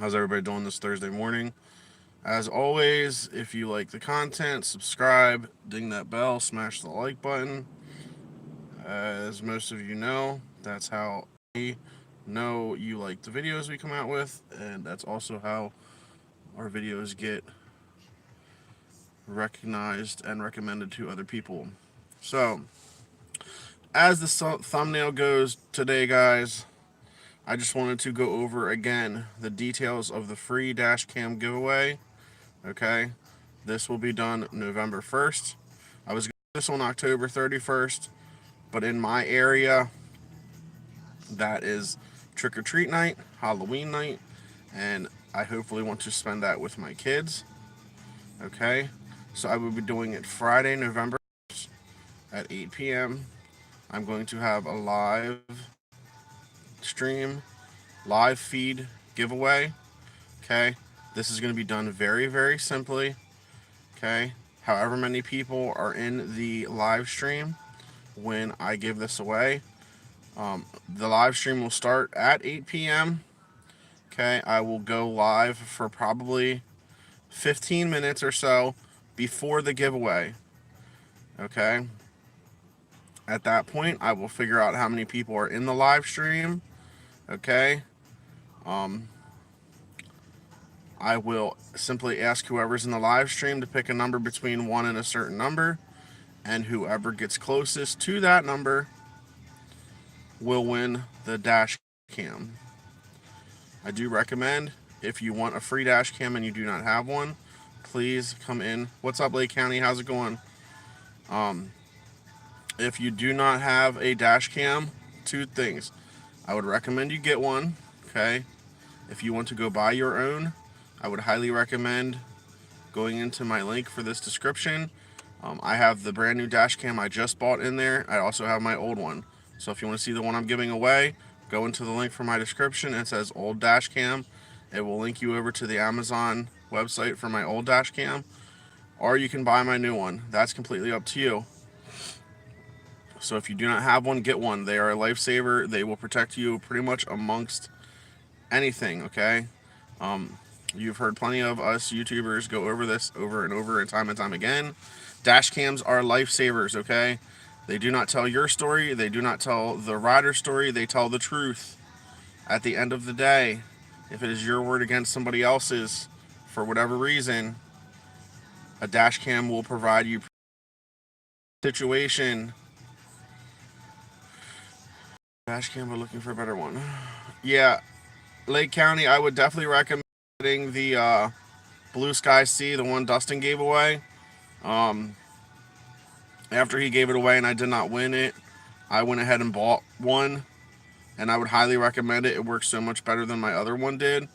How's everybody doing this Thursday morning? As always, if you like the content, subscribe, ding that bell, smash the like button. As most of you know, that's how I know you like the videos we come out with, and that's also how our videos get recognized and recommended to other people. So, as the thumbnail goes today, guys, I just wanted to go over again the details of the free Dashcam giveaway. Okay, this will be done November 1st. I was going to do this on October 31st, but in my area, that is trick or treat night, Halloween night, and I hopefully want to spend that with my kids. Okay, so I will be doing it Friday, November 1st at 8 p.m. I'm going to have a live stream, live feed giveaway. Okay, this is going to be done very, very simply. Okay, however many people are in the live stream when I give this away, the live stream will start at 8 p.m. Okay, I will go live for probably 15 minutes or so before the giveaway. Okay, at that point, I will figure out how many people are in the live stream. Okay, I will simply ask whoever's in the live stream to pick a number between 1 and a certain number, and whoever gets closest to that number will win the dash cam. I do recommend, if you want a free dash cam and you do not have one, please come in. What's up, Lake County? How's it going? If you do not have a dash cam, two things. I would recommend you get one. Okay, if you want to go buy your own, I would highly recommend going into my link for this description. I have the brand new dash cam I just bought in there. I also have my old one. So if you want to see the one I'm giving away, go into the link for my description. It says old dash cam. It will link you over to the Amazon website for my old dash cam, or you can buy my new one. That's completely up to you. So if you do not have one, get one. They are a lifesaver. They will protect you pretty much amongst anything. Okay, you've heard plenty of us YouTubers go over this over and time again. Dash cams are lifesavers. Okay, they do not tell your story. They do not tell the rider story. They tell the truth. At the end of the day, if it is your word against somebody else's, for whatever reason, a dash cam will provide you situation. Dash cam, we're looking for a better one. Yeah, Lake County, I would definitely recommend getting the Blue Sky C, the one Dustin gave away. After he gave it away and I did not win it, I went ahead and bought one, and I would highly recommend it. It works so much better than my other one did,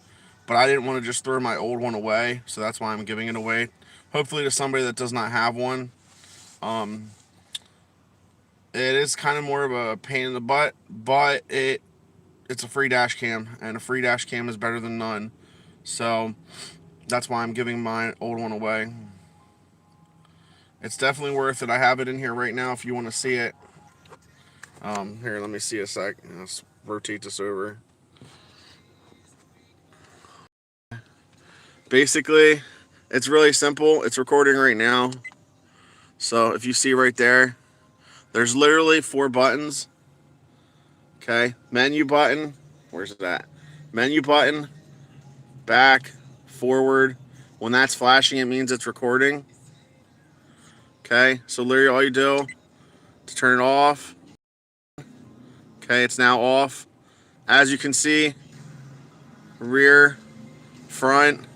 but I didn't want to just throw my old one away, so that's why I'm giving it away. Hopefully to somebody that does not have one. It is kind of more of a pain in the butt, but it's a free dash cam, and a free dash cam is better than none. So that's why I'm giving my old one away. It's definitely worth it. I have it in here right now if you want to see it. Here, let me see a sec. Let's rotate this over. Basically, it's really simple. It's recording right now. So if you see right there, there's literally 4 buttons. Okay, menu button. Where's that? Menu button, back, forward. When that's flashing, it means it's recording. Okay, so literally all you do to turn it off. Okay, it's now off. As you can see, rear, front,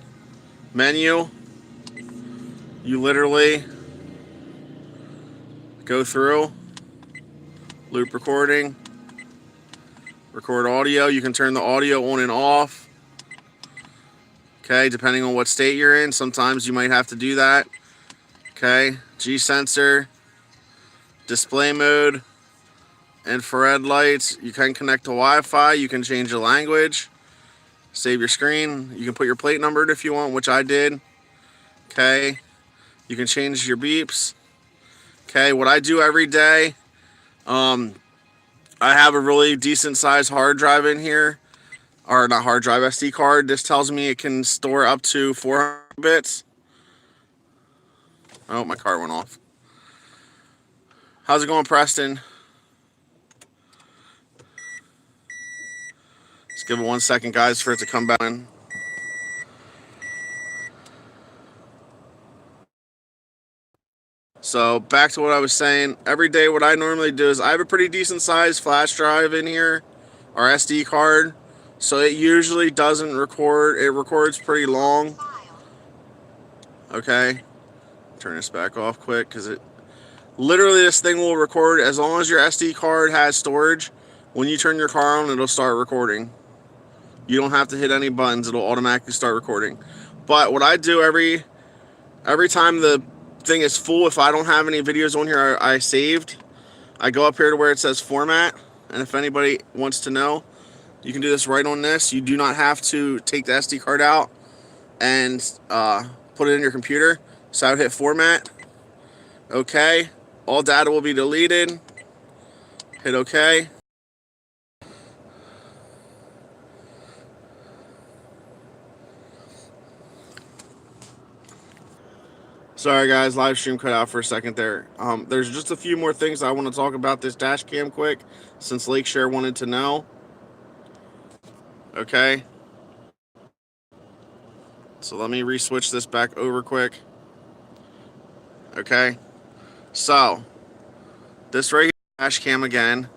menu. You literally go through, loop recording, record audio. You can turn the audio on and off. Okay, depending on what state you're in, sometimes you might have to do that. Okay, G sensor, display mode, infrared lights. You can connect to Wi-Fi. You can change the language, save your screen. You can put your plate number if you want, which I did. Okay, you can change your beeps. Okay, what I do every day, I have a really decent sized hard drive in here. or not hard drive, SD card. This tells me it can store up to 400 bits. Oh, my car went off. How's it going, Preston? Just give it 1 second, guys, for it to come back in. So back to what I was saying. Every day what I normally do is I have a pretty decent sized flash drive in here, or SD card. So it usually doesn't record. It records pretty long. Okay. Turn this back off quick because it literally, this thing will record as long as your SD card has storage. When you turn your car on, it'll start recording. You don't have to hit any buttons. It'll automatically start recording. But what I do every time the thing is full, if I don't have any videos on here I saved, I go up here to where it says format, and if anybody wants to know, you can do this right on this. You do not have to take the SD card out and put it in your computer. So I would hit format. Okay, all data will be deleted. Hit OK. Sorry guys, live stream cut out for a second there. There's just a few more things I want to talk about this dash cam quick, since Lakeshare wanted to know. Okay. So let me re-switch this back over quick. Okay. So this right here, dash cam again.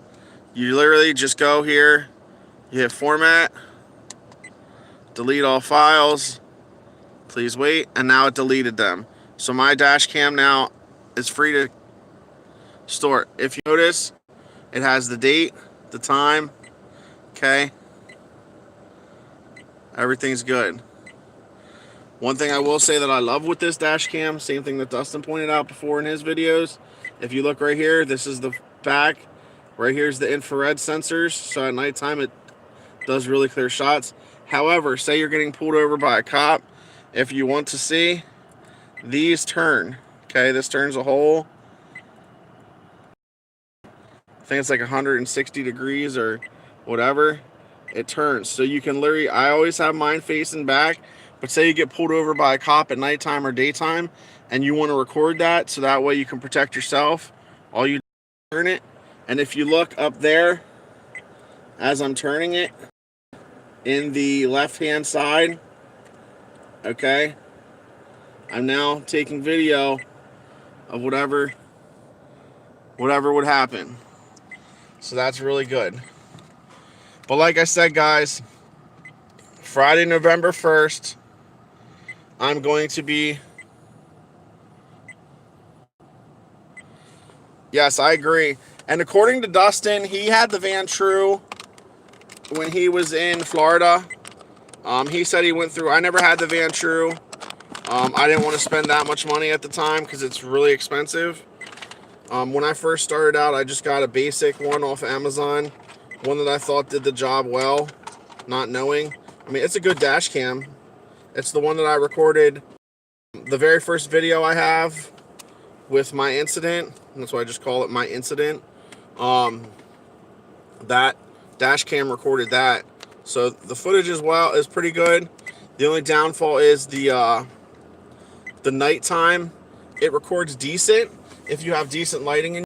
You literally just go here, you hit format, delete all files, please wait, and now it deleted them. So my dash cam now is free to store. If you notice, it has the date, the time, okay? Everything's good. One thing I will say that I love with this dash cam, same thing that Dustin pointed out before in his videos. If you look right here, this is the back. Right here's the infrared sensors. So at nighttime, it does really clear shots. However, say you're getting pulled over by a cop. If you want to see, these turn. Okay, this turns a whole, I think it's like 160 degrees or whatever. It turns. So you can literally, I always have mine facing back. But say you get pulled over by a cop at nighttime or daytime and you want to record that so that way you can protect yourself, all you do is turn it. And if you look up there as I'm turning it in the left hand side, okay, I'm now taking video of whatever would happen. So that's really good. But like I said, guys, Friday, November 1st, I'm going to be... Yes, I agree. And according to Dustin, he had the van true when he was in Florida. He said he went through... I never had the van true. I didn't want to spend that much money at the time because it's really expensive. When I first started out, I just got a basic one off Amazon. One that I thought did the job well, not knowing. I mean, it's a good dash cam. It's the one that I recorded the very first video I have with my incident. That's why I just call it my incident. That dash cam recorded that. So the footage as well is pretty good. The only downfall is the nighttime. It records decent if you have decent lighting in.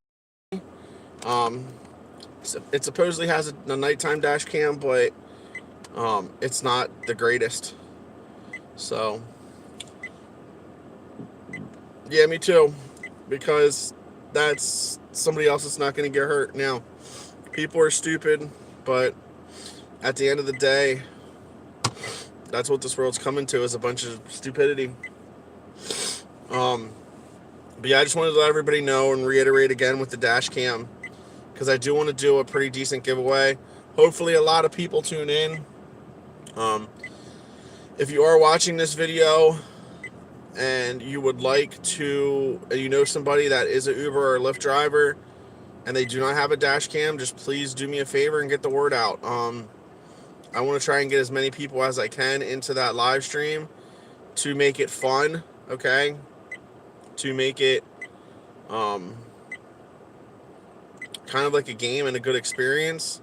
It supposedly has a nighttime dash cam, but it's not the greatest. So yeah, me too, because that's somebody else that's not going to get hurt. Now, people are stupid, but at the end of the day, that's what this world's coming to, is a bunch of stupidity. But yeah, I just wanted to let everybody know and reiterate again with the dash cam, because I do want to do a pretty decent giveaway. Hopefully a lot of people tune in. If you are watching this video and you would like to, you know somebody that is an Uber or Lyft driver and they do not have a dash cam, just please do me a favor and get the word out. I want to try and get as many people as I can into that live stream to make it fun, okay? To make it kind of like a game and a good experience.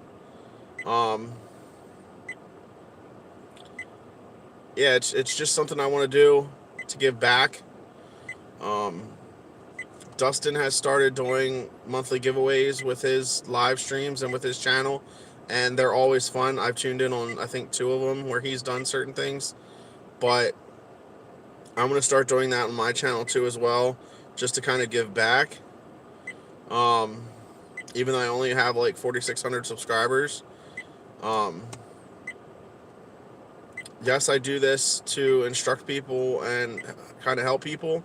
yeah, it's just something I want to do to give back. Um, Dustin has started doing monthly giveaways with his live streams and with his channel, and they're always fun. I've tuned in on, I think, 2 of them where he's done certain things, but I'm going to start doing that on my channel too as well, just to kind of give back. Um, Even though I only have like 4,600 subscribers. Um, yes, I do this to instruct people and kind of help people.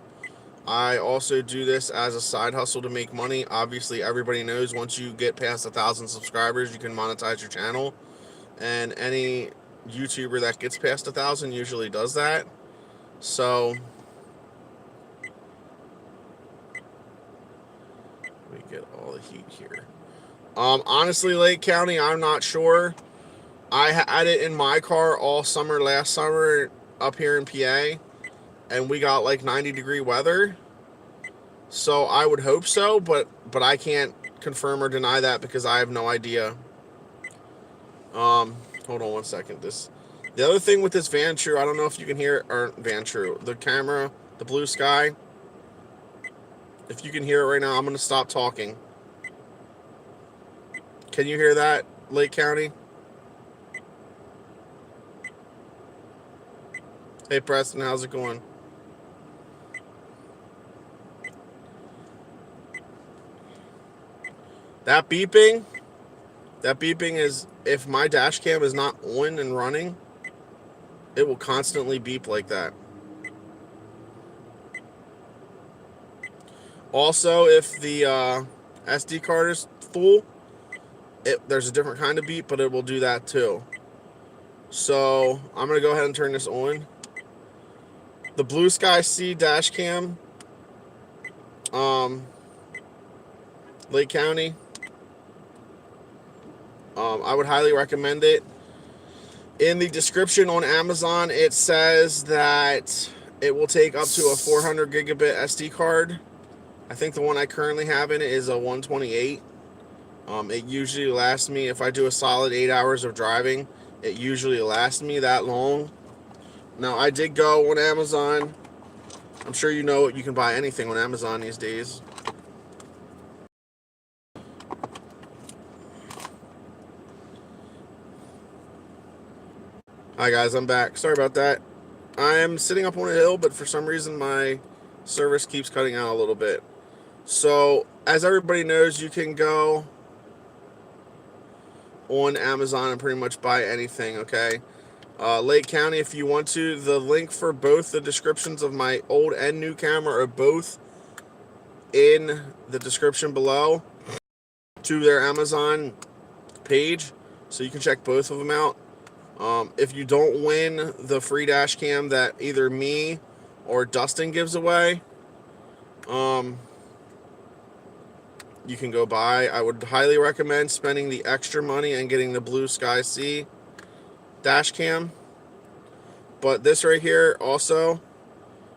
I also do this as a side hustle to make money. Obviously, everybody knows once you get past 1,000 subscribers, you can monetize your channel. And any YouTuber that gets past 1,000 usually does that. So we get all the heat here. Honestly, Lake County, I'm not sure. I had it in my car all summer last summer up here in PA, and we got like 90-degree weather. So I would hope so, but I can't confirm or deny that because I have no idea. Hold on one second. The other thing with this Vantrue, I don't know if you can hear it, or Vantrue, the camera, the blue sky. If you can hear it right now, I'm going to stop talking. Can you hear that, Lake County? Hey, Preston, how's it going? That beeping is, if my dash cam is not on and running, it will constantly beep like that. Also, if the SD card is full, there's a different kind of beep, but it will do that too. So I'm going to go ahead and turn this on. The Blue Sky C dash cam, Lake County, I would highly recommend it. In the description on Amazon, it says that it will take up to a 400 gigabit SD card. I think the one I currently have in it is a 128. It usually lasts me, if I do a solid 8 hours of driving, it usually lasts me that long. Now, I did go on Amazon. I'm sure you know you can buy anything on Amazon these days. Hi guys, I'm back. Sorry about that. I'm sitting up on a hill, but for some reason my service keeps cutting out a little bit. So, as everybody knows, you can go on Amazon and pretty much buy anything, okay? Lake County, if you want to, the link for both the descriptions of my old and new camera are both in the description below to their Amazon page, so you can check both of them out. If you don't win the free dash cam that either me or Dustin gives away, you can go buy. I would highly recommend spending the extra money and getting the Blue Sky C dash cam. But this right here also,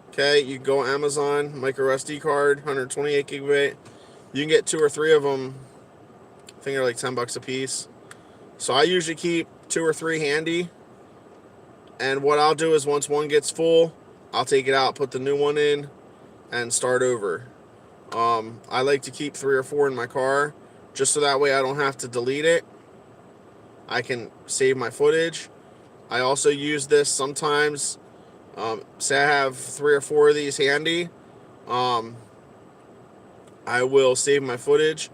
okay, you go Amazon, micro SD card, 128 gigabit. You can get 2 or 3 of them. I think they're like $10 a piece. So I usually keep 2 or 3 handy. And what I'll do is once one gets full, I'll take it out, put the new one in, and start over. I like to keep 3 or 4 in my car, just so that way I don't have to delete it. I can save my footage. I also use this sometimes. Say I have 3 or 4 of these handy. I will save my footage.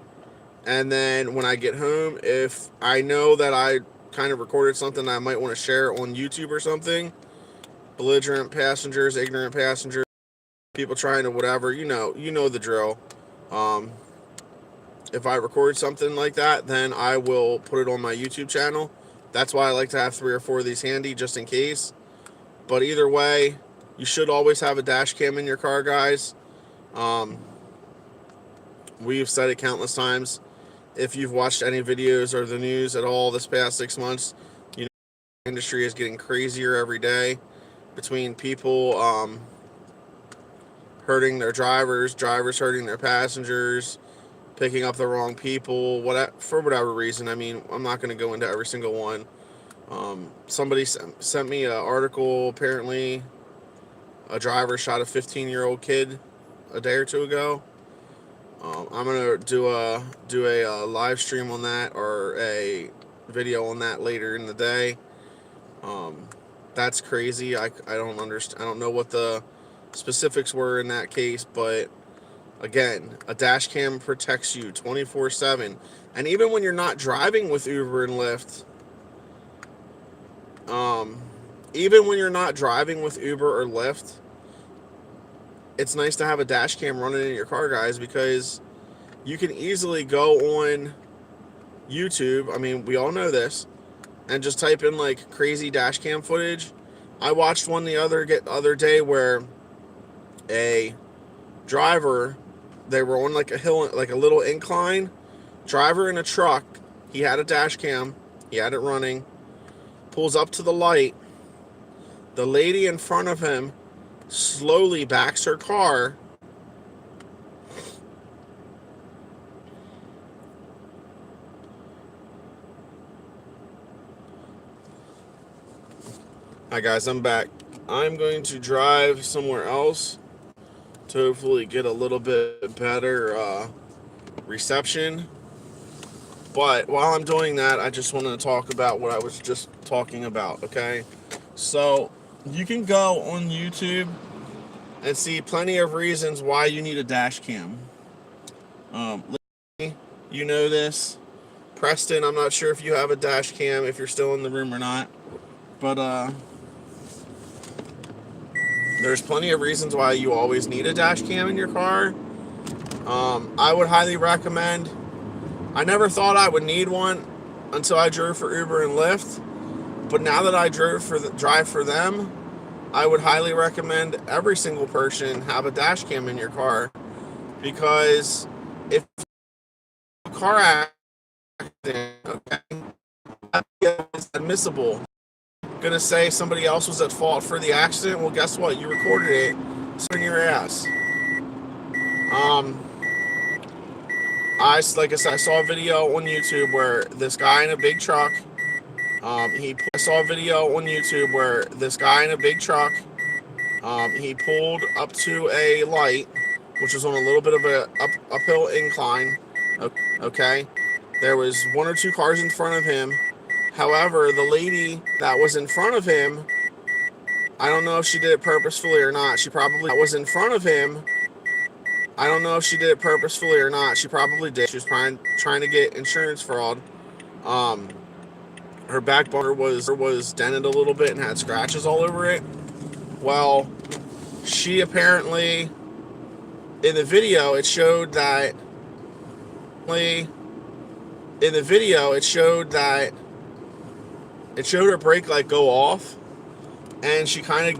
And then when I get home, if I know that I kind of recorded something I might want to share on YouTube or something, belligerent passengers, ignorant passengers, people trying to whatever, you know the drill. If I record something like that, then I will put it on my YouTube channel. That's why I like to have 3 or 4 of these handy, just in case. But either way, you should always have a dash cam in your car, guys. We've said it countless times. If you've watched any videos or the news at all this past 6 months, you know the industry is getting crazier every day, between people hurting their drivers hurting their passengers, picking up the wrong people, for whatever reason. I mean, I'm not going to go into every single one. Somebody sent me an article. Apparently, a driver shot a 15-year-old kid a day or two ago. I'm gonna do a live stream on that, or a video on that later in the day. Um, that's crazy. I don't understand. I don't know what the specifics were in that case, but again, a dash cam protects you 24/7, and even when you're not driving with Uber and Lyft, um, even when you're not driving with Uber or Lyft, it's nice to have a dash cam running in your car, guys, because you can easily go on YouTube. I mean, we all know this, and just type in like crazy dash cam footage. I watched one the other day where a driver, they were on like a hill, like a little incline. Driver in a truck, he had a dash cam, he had it running, pulls up to the light. The lady in front of him slowly backs her car. Hi guys, I'm back. I'm going to drive somewhere else to hopefully get a little bit better reception. But while I'm doing that, I just want to talk about what I was just talking about, okay? So you can go on YouTube and see plenty of reasons why you need a dash cam. You know this. Preston, I'm not sure if you have a dash cam, if you're still in the room or not. But there's plenty of reasons why you always need a dash cam in your car. I would highly recommend. I never thought I would need one until I drove for Uber and Lyft. But now that I drive for them, I would highly recommend every single person have a dash cam in your car, because if a car accident, okay, it's admissible. Gonna say somebody else was at fault for the accident. Well, guess what? You recorded it. So in your ass. Like I said, I saw a video on YouTube where this guy in a big truck. I saw a video on YouTube where this guy in a big truck. He pulled up to a light, which was on a little bit of a uphill incline. Okay, there was one or two cars in front of him. However, the lady that was in front of him, I don't know if she did it purposefully or not. She probably was in front of him. I don't know if she did it purposefully or not. She probably did. She was trying to get insurance fraud. Her back bumper was dented a little bit and had scratches all over it. Well, she apparently, in the video, it showed that it showed her brake light go off, and she kind of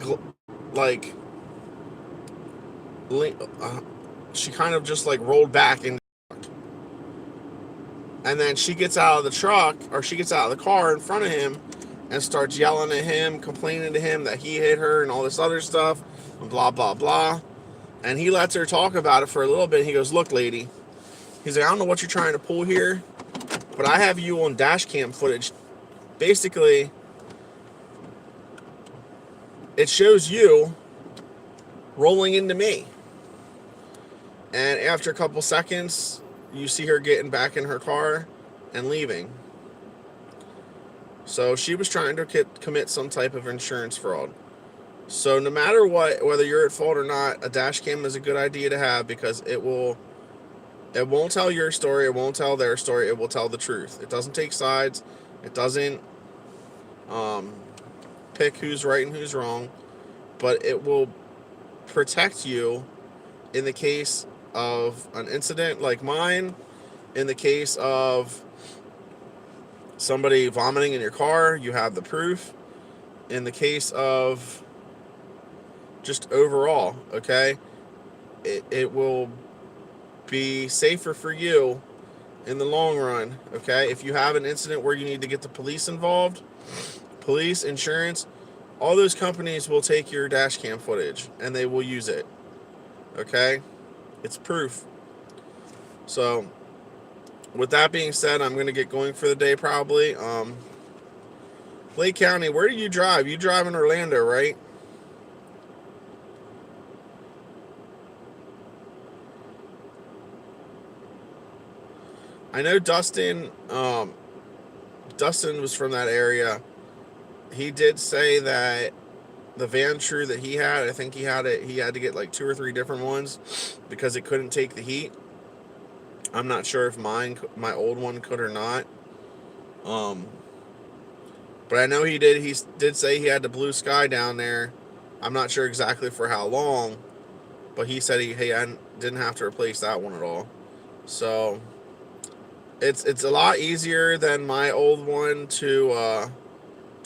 just like rolled back in. And then she gets out of the truck, or she gets out of the car in front of him and starts yelling at him, complaining to him that he hit her and all this other stuff, and blah, blah, blah. And he lets her talk about it for a little bit. He goes, "Look, lady," he's like, "I don't know what you're trying to pull here, but I have you on dash cam footage. Basically, it shows you rolling into me." And after a couple seconds, you see her getting back in her car and leaving. So she was trying to commit some type of insurance fraud. So no matter what, whether you're at fault or not, a dash cam is a good idea to have, because it won't tell your story, it won't tell their story, it will tell the truth. It doesn't take sides. It doesn't pick who's right and who's wrong, but it will protect you in the case of an incident like mine, in the case of somebody vomiting in your car, you have the proof. In the case of just overall, okay, it will be safer for you in the long run, okay? If you have an incident where you need to get the police involved, police, insurance, all those companies will take your dash cam footage and they will use it, okay? It's proof. So with that being said, I'm going to get going for the day probably. Lake County, where do you drive? You drive in Orlando, right? I know Dustin was from that area. He did say that the van true that he had, I think he had it. He had to get like 2 or 3 different ones because it couldn't take the heat. I'm not sure if my old one could or not. Um, but I know he did. He did say he had the blue sky down there. I'm not sure exactly for how long, but he said I didn't have to replace that one at all. So it's a lot easier than my old one to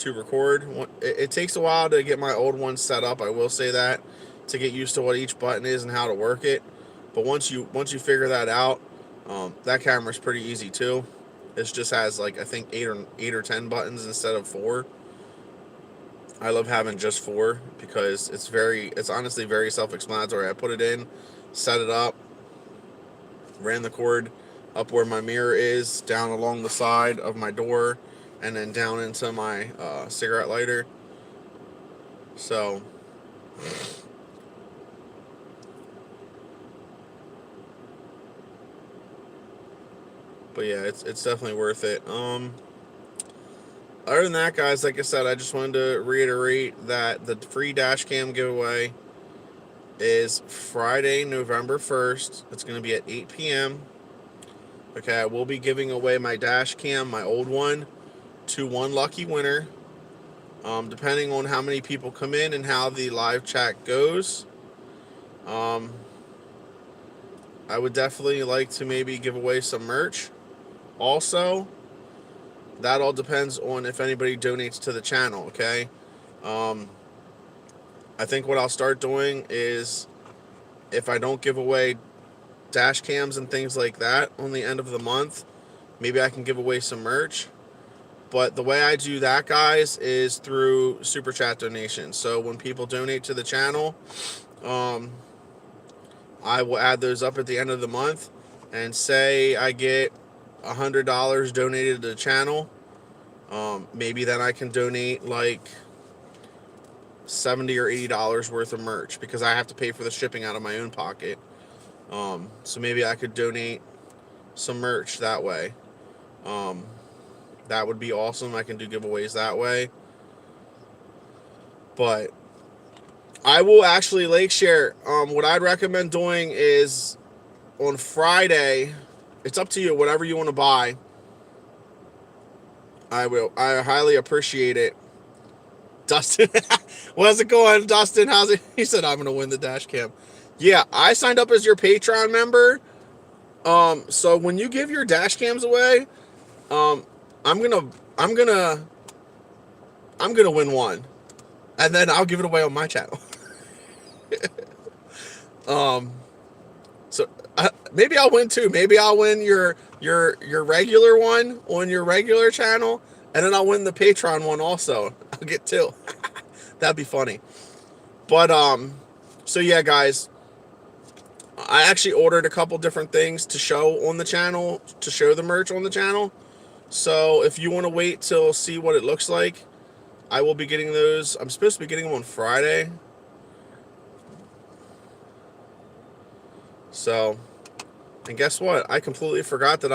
record. It takes a while to get my old one set up. I will say that, to get used to what each button is and how to work it. But once you figure that out, that camera's pretty easy too. It just has like I think 8 or 10 buttons instead of 4. I love having just 4 because it's honestly very self-explanatory. I put it in, set it up, ran the cord up where my mirror is, down along the side of my door, and then down into my cigarette lighter. So, but yeah, it's definitely worth it. Other than that, guys, like I said, I just wanted to reiterate that the free Dashcam giveaway is Friday, November 1st. It's going to be at 8 p.m. Okay, I will be giving away my Dashcam, my old one, to one lucky winner. Depending on how many people come in and how the live chat goes, um, I would definitely like to maybe give away some merch. Also, that all depends on if anybody donates to the channel, okay? Um, I think what I'll start doing is, if I don't give away dash cams and things like that on the end of the month, maybe I can give away some merch. But the way I do that, guys, is through super chat donations. So when people donate to the channel, um, I will add those up at the end of the month. And say I get $100 donated to the channel, maybe then I can donate like $70 or $80 worth of merch because I have to pay for the shipping out of my own pocket. So maybe I could donate some merch that way. Um, that would be awesome. I can do giveaways that way. But I will actually lake share. What I'd recommend doing is on Friday. It's up to you. Whatever you want to buy, I will. I highly appreciate it. Dustin, how's it going, Dustin? How's it? He said I'm gonna win the dash cam. Yeah, I signed up as your Patreon member. So when you give your dash cams away, um, I'm gonna, I'm gonna, I'm gonna win one, and then I'll give it away on my channel. um, so maybe I'll win two. Maybe I'll win your regular one on your regular channel, and then I'll win the Patreon one also. I'll get two. That'd be funny. But so yeah, guys, I actually ordered a couple different things to show on the channel, to show the merch on the channel. So if you want to wait till see what it looks like, I will be getting those. I'm supposed to be getting them on Friday. So, and guess what? I completely forgot that I